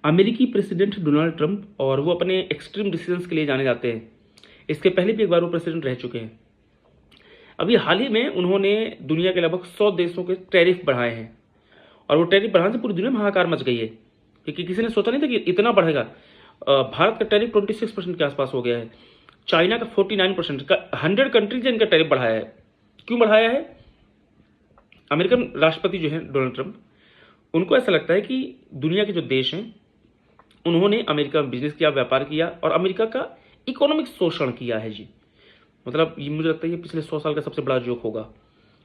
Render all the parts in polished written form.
अमेरिकी president Donald Trump, और वो अपने एक्सट्रीम डिसीजंस के लिए जाने जाते हैं। इसके पहले भी एक बार वो प्रेसिडेंट रह चुके हैं। अभी हाल ही में उन्होंने दुनिया के लगभग 100 देशों के टैरिफ बढ़ाए हैं, और वो टैरिफ बढ़ाने से पूरी दुनिया में हाहाकार मच गई है, क्योंकि किसी ने सोचा नहीं था कि इतना बढ़ेगा। भारत का टैरिफ 26% के आसपास हो गया है, चाइना का 49% का। 100 कंट्रीज ने इनका टैरिफ बढ़ाया है। क्यों बढ़ाया है? अमेरिकन राष्ट्रपति जो है डोनाल्ड ट्रंप, उनको ऐसा लगता है कि दुनिया के जो देश हैं उन्होंने अमेरिका में बिजनेस किया, व्यापार किया, और अमेरिका का इकोनॉमिक शोषण किया है जी। मतलब ये मुझे लगता है ये पिछले 100 साल का सबसे बड़ा जोक होगा।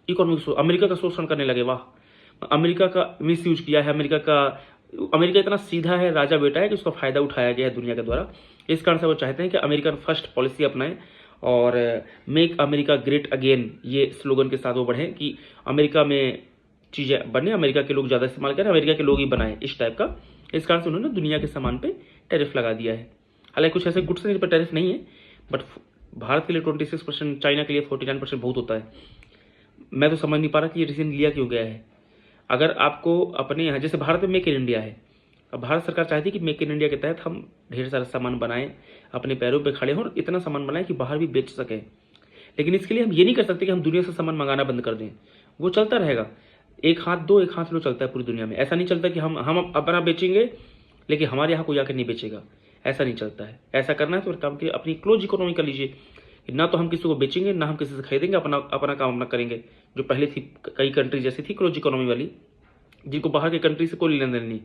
इकोनॉमिक अमेरिका का शोषण करने लगे, वाह। अमेरिका का मिस यूज किया है, अमेरिका इतना सीधा है, राजा बेटा है कि उसका फायदा उठाया गया है दुनिया के द्वारा। इस कारण से वो चाहते हैं कि अमेरिकन फर्स्ट पॉलिसी अपनाएं और मेक अमेरिका ग्रेट अगेन ये स्लोगन के साथ वो बढ़ें कि अमेरिका में चीज़ें बने, अमेरिका के लोग ज़्यादा इस्तेमाल करें, अमेरिका के लोग ही बनाएं, इस टाइप का। इस कारण से उन्होंने दुनिया के सामान पे टैरिफ लगा दिया है। हालांकि कुछ ऐसे गुड्स हैं जिन पर टैरिफ नहीं है, बट भारत के लिए 26%, चाइना के लिए 49% बहुत होता है। मैं तो समझ नहीं पा रहा कि ये डिसीजन लिया क्यों गया है। अगर आपको अपने यहाँ, जैसे भारत में मेक इन इंडिया है, अब भारत सरकार चाहती है कि मेक इन इंडिया के तहत हम ढेर सारा सामान बनाएं, अपने पैरों पे खड़े हों, इतना सामान बनाएं कि बाहर भी बेच सकें। लेकिन इसके लिए हम ये नहीं कर सकते कि हम दुनिया से सामान मंगाना बंद कर दें। वो चलता रहेगा, एक हाथ दो एक हाथ लो चलता है पूरी दुनिया में। ऐसा नहीं चलता कि हम अपना बेचेंगे लेकिन हमारे यहाँ कोई आकर नहीं बेचेगा, ऐसा नहीं चलता है। ऐसा करना है तो काम की अपनी क्लोज इकोनॉमी कर लीजिए। ना तो हम किसी को बेचेंगे, ना हम किसी से खरीदेंगे, अपना काम अपना करेंगे। जो पहले थी कई कंट्री जैसी थी क्लोज इकोनॉमी वाली, जिनको बाहर के कंट्री से कोई लेना देना नहीं,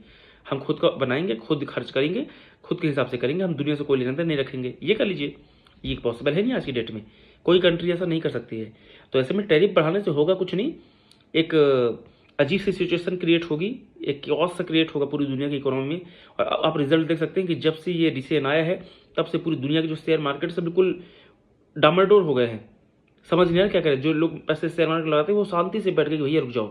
हम खुद का बनाएंगे, खुद खर्च करेंगे, खुद के हिसाब से करेंगे, हम दुनिया से कोई लेना देना नहीं रखेंगे। ये कर लीजिए, ये पॉसिबल है नहीं आज की डेट में, कोई कंट्री ऐसा नहीं कर सकती है। तो ऐसे में टैरिफ बढ़ाने से होगा कुछ नहीं, एक अजीब सी सिचुएशन क्रिएट होगी, एक क्योस सा क्रिएट होगा पूरी दुनिया की इकोनॉमी में। और आप रिजल्ट देख सकते हैं कि जब से ये डिसीजन आया है तब से पूरी दुनिया के जो शेयर मार्केट से बिल्कुल डामाडोल हो गए हैं। समझ नहीं आ रहा क्या करें। जो लोग ऐसे शेयर मार्केट लगाते हैं वो शांति से बैठ गए कि भैया रुक जाओ,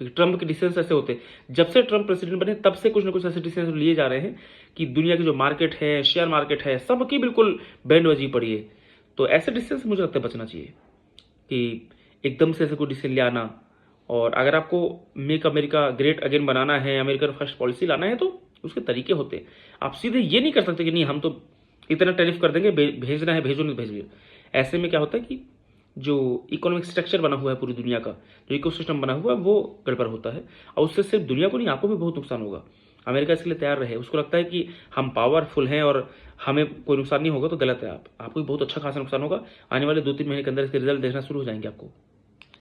क्योंकि ट्रंप के डिसीजन ऐसे होते हैं। जब से ट्रंप प्रेसिडेंट बने तब से कुछ ना कुछ ऐसे डिसीजन लिए जा रहे हैं कि दुनिया की जो मार्केट है, शेयर मार्केट है, सबकी बिल्कुल बैंडबाजी पड़ी है। तो ऐसे डिसीजन से मुझे लगता है बचना चाहिए कि एकदम से ऐसे कोई डिसीजन ले आना। और अगर आपको मेक अमेरिका ग्रेट अगेन बनाना है, अमेरिकन फर्स्ट पॉलिसी लाना है, तो उसके तरीके होते हैं। आप सीधे ये नहीं कर सकते कि नहीं हम तो इतना टैरिफ कर देंगे, भेजना है भेजो, नहीं भेजिए। ऐसे में क्या होता है कि जो इकोनॉमिक स्ट्रक्चर बना हुआ है पूरी दुनिया का, जो इकोसिस्टम बना हुआ है, वो गड़बड़ होता है। और उससे सिर्फ दुनिया को नहीं, आपको भी बहुत नुकसान होगा। अमेरिका इसके लिए तैयार रहे, उसको लगता है कि हम पावरफुल हैं और हमें कोई नुकसान नहीं होगा, तो गलत है। आपको भी बहुत अच्छा खासा नुकसान होगा। आने वाले 2-3 महीने के अंदर इसके रिजल्ट देखना शुरू हो जाएंगे आपको।